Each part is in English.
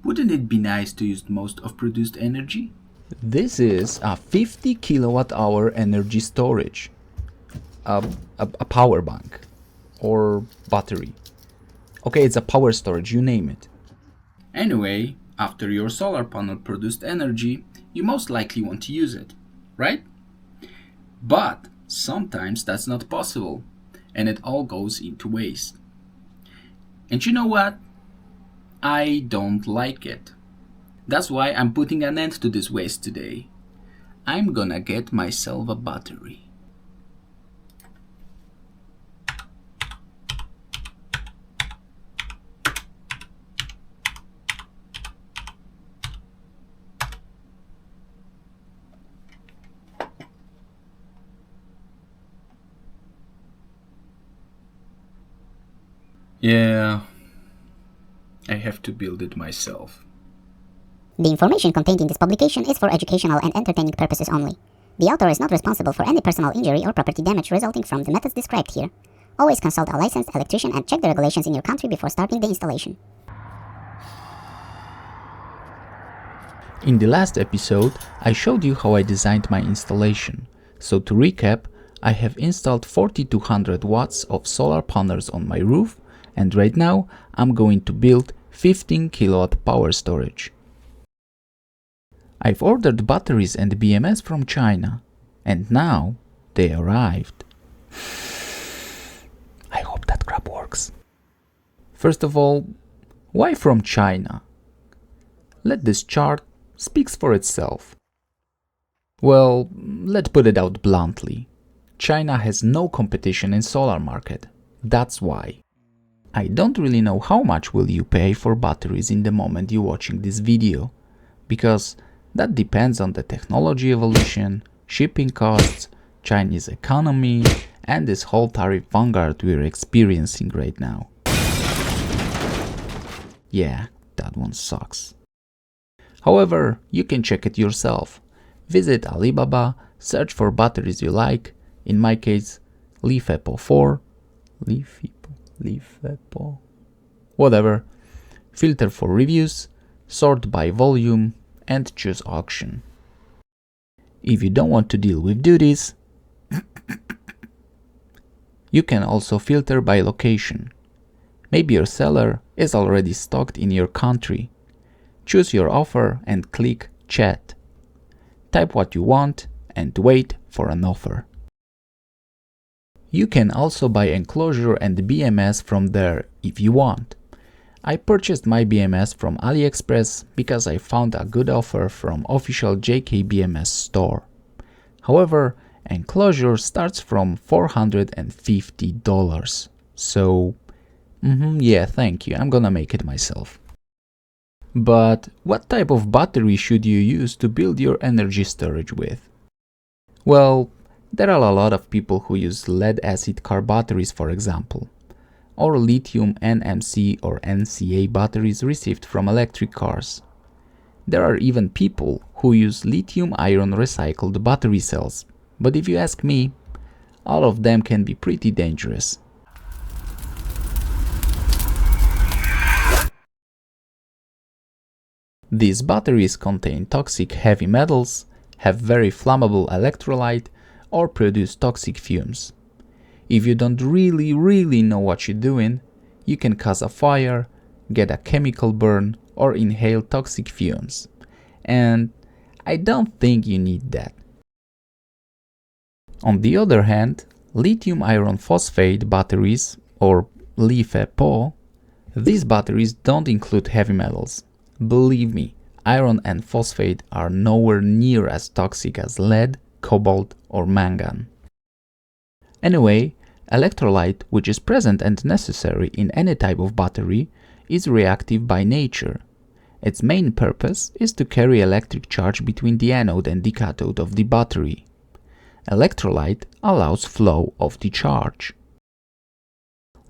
Wouldn't it be nice to use most of produced energy? This is a 50 kWh energy storage, a power bank or battery. Okay, it's a power storage, you name it. Anyway, after your solar panel produced energy, you most likely want to use it, right? But sometimes that's not possible, and it all goes into waste. And you know what? I don't like it. That's why I'm putting an end to this waste today. I'm gonna get myself a battery. Yeah, I have to build it myself. The information contained in this publication is for educational and entertaining purposes only. The author is not responsible for any personal injury or property damage resulting from the methods described here. Always consult a licensed electrician and check the regulations in your country before starting the installation. In the last episode, I showed you how I designed my installation. So to recap, I have installed 4200 watts of solar panels on my roof, and right now I'm going to build 15 kilowatt power storage. I've ordered batteries and BMS from China, and now they arrived. I hope that crap works. First of all, why from China? Let this chart speaks for itself. Well, let's put it out bluntly. China has no competition in solar market. That's why. I don't really know how much will you pay for batteries in the moment you're watching this video, because that depends on the technology evolution, shipping costs, Chinese economy, and this whole tariff vanguard we're experiencing right now. Yeah, that one sucks. However, you can check it yourself. Visit Alibaba, search for batteries you like, in my case, lifepo 4, lifepo, whatever, filter for reviews, sort by volume, and choose auction. If you don't want to deal with duties, you can also filter by location. Maybe your seller is already stocked in your country. Choose your offer and click Chat. Type what you want and wait for an offer. You can also buy Enclosure and BMS from there if you want. I purchased my BMS from AliExpress because I found a good offer from official JK BMS store. However, Enclosure starts from $450. So, yeah, thank you, I'm gonna make it myself. But what type of battery should you use to build your energy storage with? Well, there are a lot of people who use lead-acid car batteries, for example, or lithium NMC or NCA batteries received from electric cars. There are even people who use lithium-ion recycled battery cells, but if you ask me, all of them can be pretty dangerous. These batteries contain toxic heavy metals, have very flammable electrolyte, or produce toxic fumes. If you don't really know what you're doing, you can cause a fire, get a chemical burn, or inhale toxic fumes. And I don't think you need that. On the other hand, lithium iron phosphate batteries, or LiFePO, these batteries don't include heavy metals. Believe me, iron and phosphate are nowhere near as toxic as lead, cobalt, or mangan. Anyway, electrolyte, which is present and necessary in any type of battery, is reactive by nature. Its main purpose is to carry electric charge between the anode and the cathode of the battery. Electrolyte allows flow of the charge.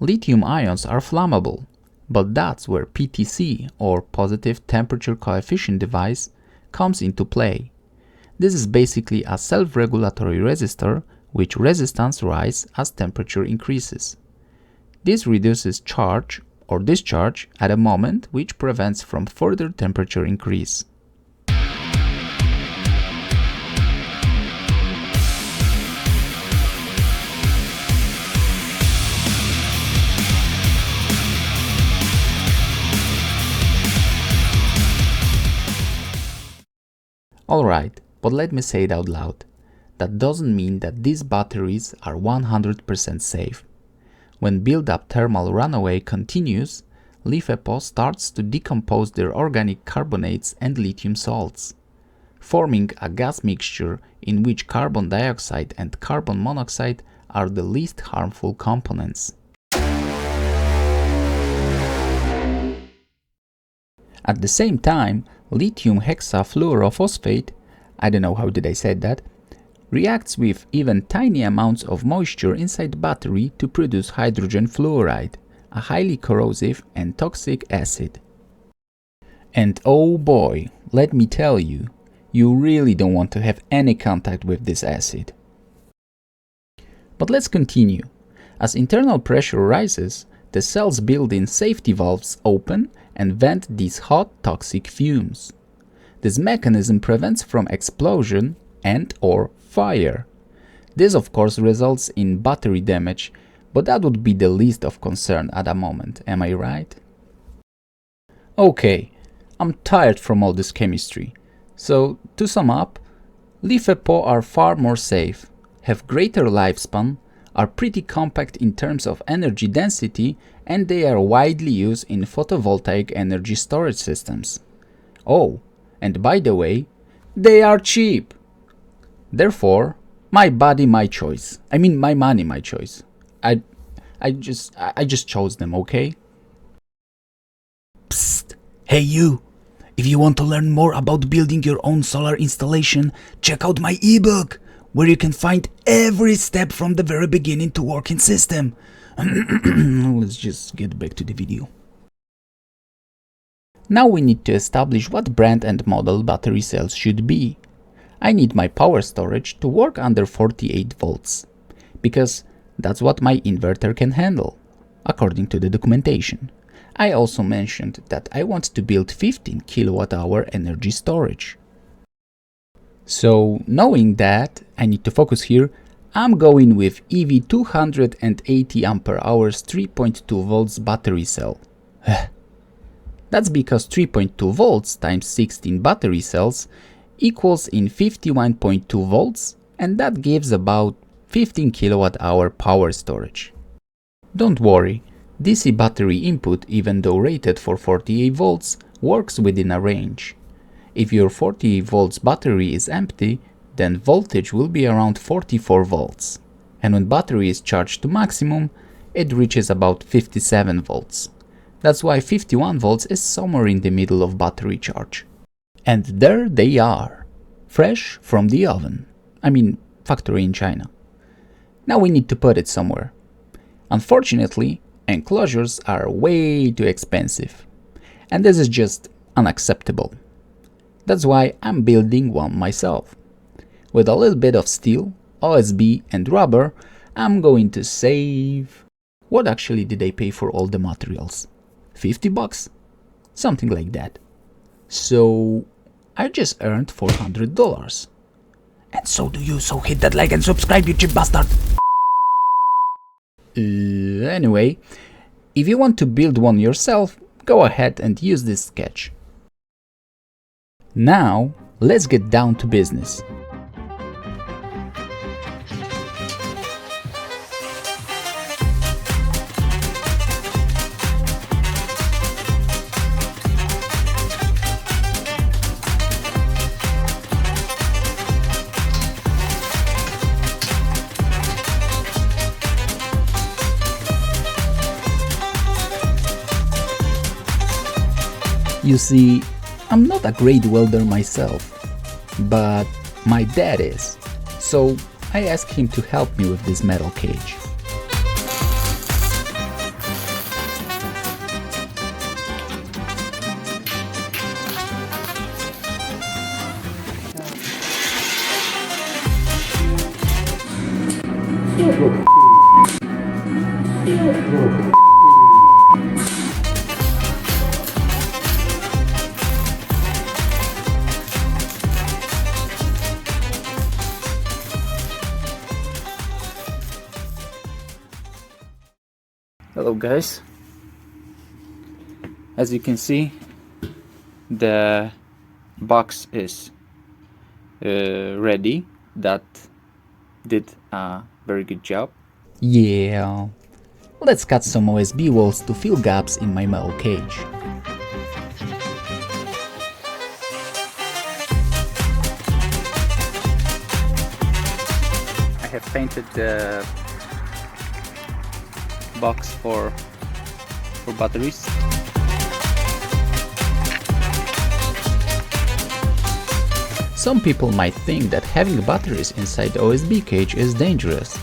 Lithium ions are flammable, but that's where PTC, or positive temperature coefficient device, comes into play. This is basically a self-regulatory resistor which resistance rises as temperature increases. This reduces charge or discharge at a moment which prevents from further temperature increase. Alright, but let me say it out loud. That doesn't mean that these batteries are 100% safe. When build-up thermal runaway continues, lifepo starts to decompose their organic carbonates and lithium salts, forming a gas mixture in which carbon dioxide and carbon monoxide are the least harmful components. At the same time, lithium hexafluorophosphate, I don't know how did I say that, reacts with even tiny amounts of moisture inside the battery to produce hydrogen fluoride, a highly corrosive and toxic acid. And oh boy, let me tell you, you really don't want to have any contact with this acid. But let's continue. As internal pressure rises, the cell's built-in safety valves open and vent these hot toxic fumes. This mechanism prevents from explosion and/or fire. This of course results in battery damage, but that would be the least of concern at a moment, am I right? Okay, I'm tired from all this chemistry. So to sum up, lifepo are far more safe, have greater lifespan, are pretty compact in terms of energy density, and they are widely used in photovoltaic energy storage systems. Oh, and by the way, they are cheap! Therefore, my body, my choice. I mean, my money, my choice. I just chose them, okay? Psst! Hey you! If you want to learn more about building your own solar installation, check out my ebook, where you can find every step from the very beginning to working system. Let's just get back to the video. Now we need to establish what brand and model battery cells should be. I need my power storage to work under 48 volts, because that's what my inverter can handle, according to the documentation. I also mentioned that I want to build 15 kWh energy storage. So, knowing that I need to focus here, I'm going with EV 280 Ah 3.2 volts battery cell. That's because 3.2 volts times 16 battery cells equals in 51.2 volts, and that gives about 15 kWh power storage. Don't worry, DC battery input, even though rated for 48 volts, works within a range. If your 48 volts battery is empty, then voltage will be around 44 volts. And when battery is charged to maximum, it reaches about 57 volts. That's why 51 volts is somewhere in the middle of battery charge. And there they are, fresh from the oven. I mean, factory in China. Now we need to put it somewhere. Unfortunately, enclosures are way too expensive. And this is just unacceptable. That's why I'm building one myself. With a little bit of steel, OSB and rubber, I'm going to save... What actually did I pay for all the materials? 50 bucks? Something like that. So I just earned $400. And so do you, so hit that like and subscribe, you cheap bastard! Anyway, if you want to build one yourself, go ahead and use this sketch. Now, let's get down to business. You see, I'm not a great welder myself, but my dad is, so I asked him to help me with this metal cage. Hello guys, as you can see the box is ready. That did a very good job. Yeah. Let's cut some OSB walls to fill gaps in my metal cage. I have painted the box for batteries. Some people might think that having batteries inside the OSB cage is dangerous,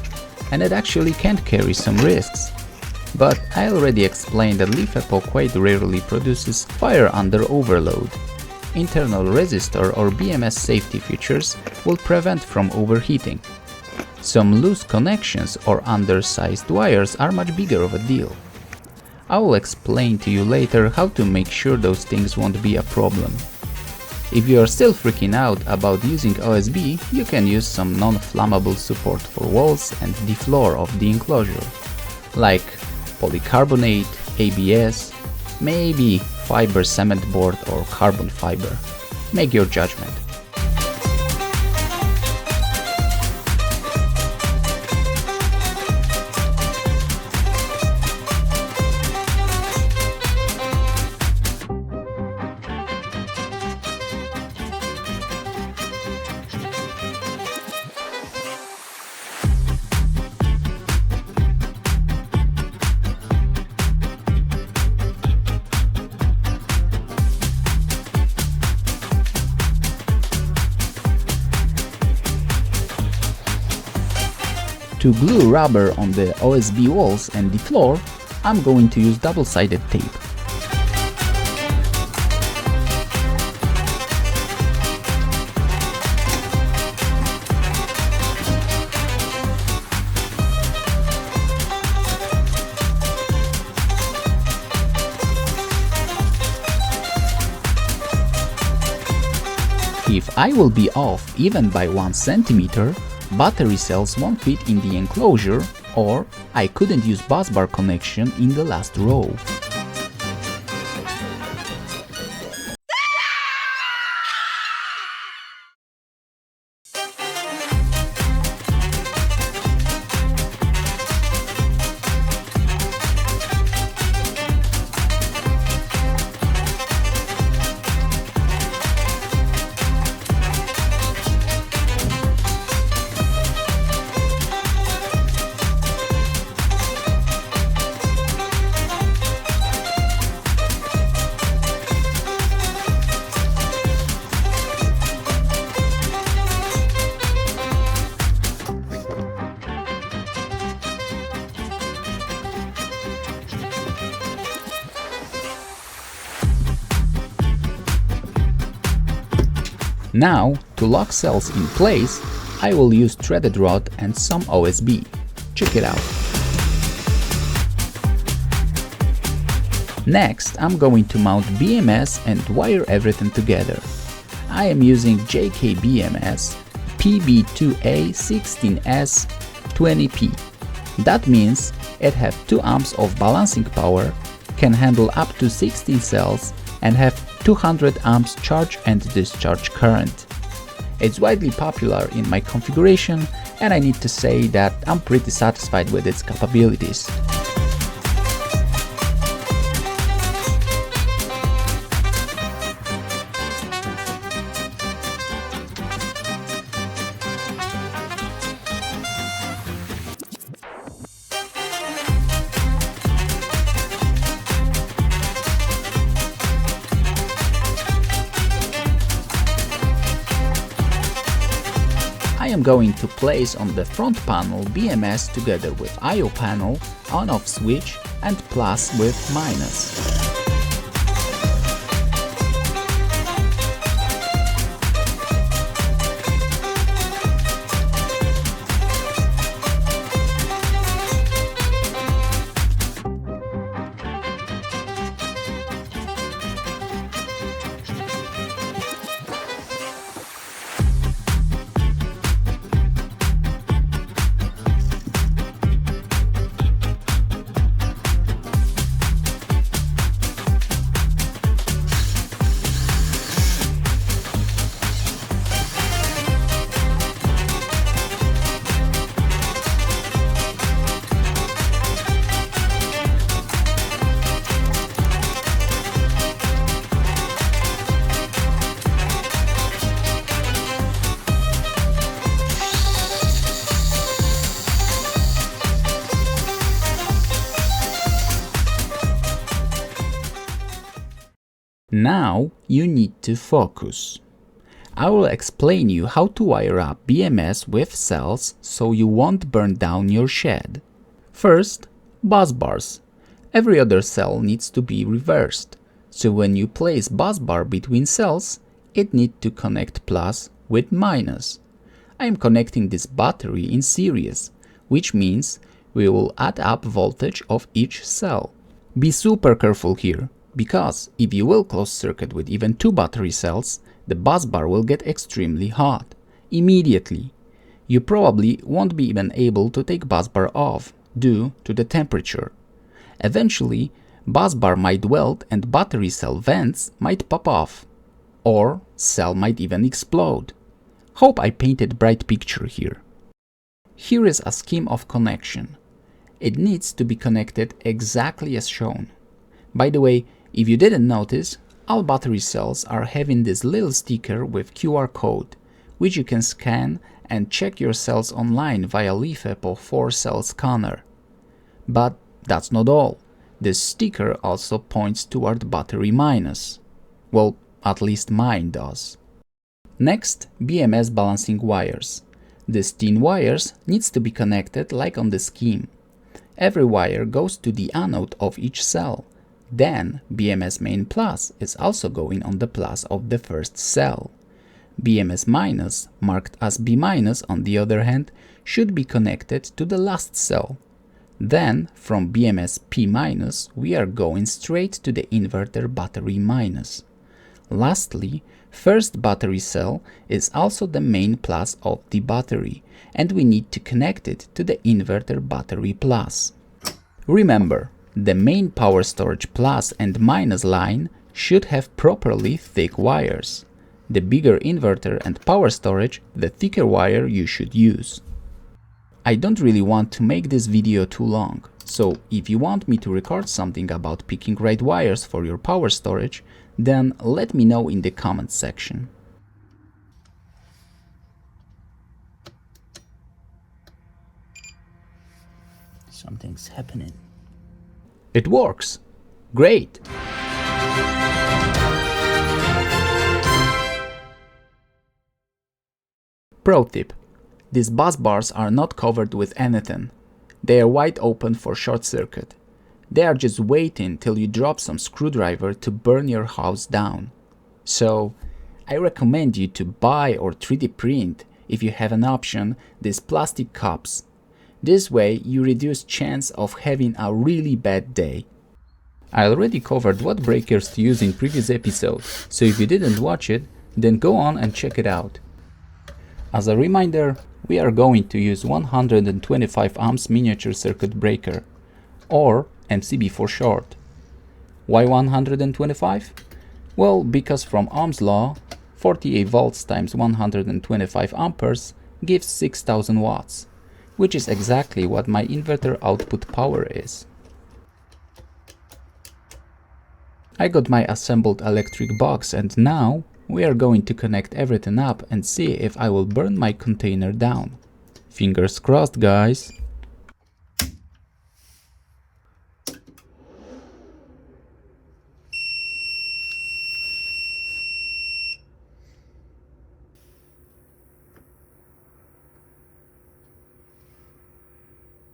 and it actually can carry some risks. But I already explained that lifepo quite rarely produces fire under overload. Internal resistor or BMS safety features will prevent from overheating. Some loose connections or undersized wires are much bigger of a deal. I will explain to you later how to make sure those things won't be a problem. If you are still freaking out about using OSB, you can use some non-flammable support for walls and the floor of the enclosure, like polycarbonate, ABS, maybe fiber cement board or carbon fiber. Make your judgment. To glue rubber on the OSB walls and the floor, I'm going to use double-sided tape. If I will be off even by 1 centimeter, battery cells won't fit in the enclosure, or I couldn't use busbar connection in the last row. Now, to lock cells in place, I will use threaded rod and some OSB. Check it out. Next, I'm going to mount BMS and wire everything together. I am using JK BMS PB2A16S20P. That means it has 2 amps of balancing power, can handle up to 16 cells, and have 200 amps charge and discharge current. It's widely popular in my configuration, and I need to say that I'm pretty satisfied with its capabilities. I am going to place on the front panel BMS together with I/O panel, on-off switch and plus with minus. Now you need to focus. I will explain you how to wire up BMS with cells so you won't burn down your shed. First, busbars. Every other cell needs to be reversed, so when you place busbar between cells, it needs to connect plus with minus. I am connecting this battery in series, which means we will add up voltage of each cell. Be super careful here, because if you will close circuit with even 2 battery cells, the busbar will get extremely hot immediately. You probably won't be even able to take busbar off due to the temperature. Eventually, busbar might weld and battery cell vents might pop off, or cell might even explode. Hope I painted bright picture here. Here is a scheme of connection. It needs to be connected exactly as shown. By the way, if you didn't notice, all battery cells are having this little sticker with QR code, which you can scan and check your cells online via lifepo 4-cell scanner. But that's not all. This sticker also points toward battery minus. Well, at least mine does. Next, BMS balancing wires. These thin wires needs to be connected like on the scheme. Every wire goes to the anode of each cell. Then BMS main plus is also going on the plus of the first cell. BMS minus, marked as B minus on the other hand, should be connected to the last cell. Then from BMS P minus we are going straight to the inverter battery minus. Lastly, first battery cell is also the main plus of the battery, and we need to connect it to the inverter battery plus. Remember, the main power storage plus and minus line should have properly thick wires. The bigger inverter and power storage, the thicker wire you should use. I don't really want to make this video too long, so if you want me to record something about picking right wires for your power storage, then let me know in the comments section. Something's happening. It works! Great! Pro tip: these bus bars are not covered with anything. They are wide open for short circuit. They are just waiting till you drop some screwdriver to burn your house down. So, I recommend you to buy or 3D print, if you have an option, these plastic cups. This way you reduce chance of having a really bad day. I already covered what breakers to use in previous episode, so if you didn't watch it, then go on and check it out. As a reminder, we are going to use 125 amps miniature circuit breaker, or MCB for short. Why 125? Well, because from Ohm's law, 48 volts times 125 amperes gives 6000 watts, which is exactly what my inverter output power is. I got my assembled electric box, and now we are going to connect everything up and see if I will burn my container down. Fingers crossed, guys!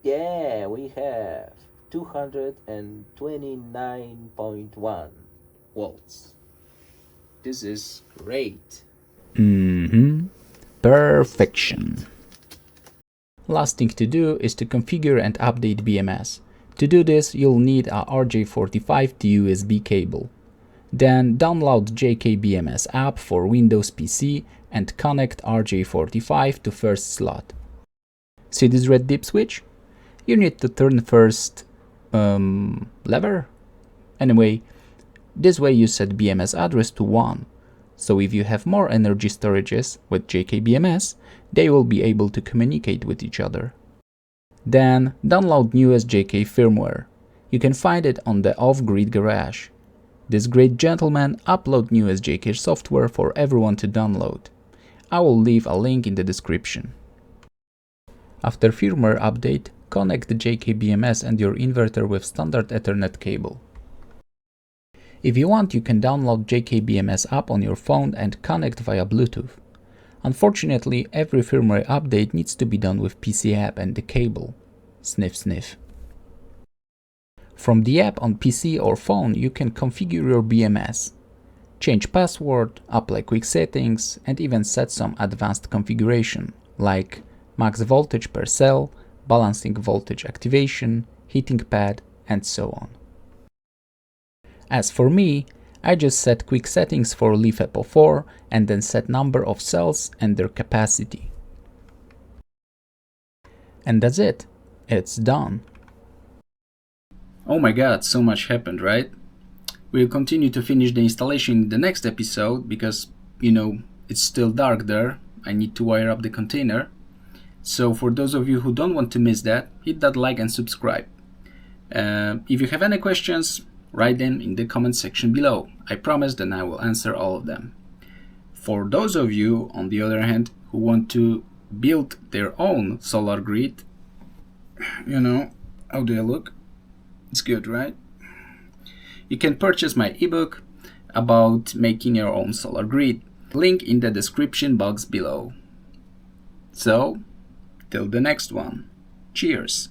Yeah, we have 229.1 volts. This is great. Perfection. Last thing to do is to configure and update BMS. To do this, you'll need a RJ45 to USB cable. Then download JK BMS app for Windows PC and connect RJ45 to first slot. See this red dip switch? You need to turn first lever. Anyway, this way you set BMS address to 1. So if you have more energy storages with JK BMS, they will be able to communicate with each other. Then download newest JK firmware. You can find it on the off-grid garage. This great gentleman upload newest JK software for everyone to download. I will leave a link in the description. After firmware update, connect the JK BMS and your inverter with standard Ethernet cable. If you want, you can download JK BMS app on your phone and connect via Bluetooth. Unfortunately, every firmware update needs to be done with PC app and the cable. Sniff sniff. From the app on PC or phone, you can configure your BMS, change password, apply quick settings, and even set some advanced configuration like max voltage per cell, balancing voltage activation, heating pad, and so on. As for me, I just set quick settings for lifepo 4 and then set number of cells and their capacity. And that's it. It's done. Oh my god, so much happened, right? We'll continue to finish the installation in the next episode because, it's still dark there. I need to wire up the container. So for those of you who don't want to miss that, hit that like and subscribe. If you have any questions, write them in the comment section below. I promise that I will answer all of them. For those of you, on the other hand, who want to build their own solar grid, how do I look? It's good, right? You can purchase my ebook about making your own solar grid. Link in the description box below. So, till the next one. Cheers!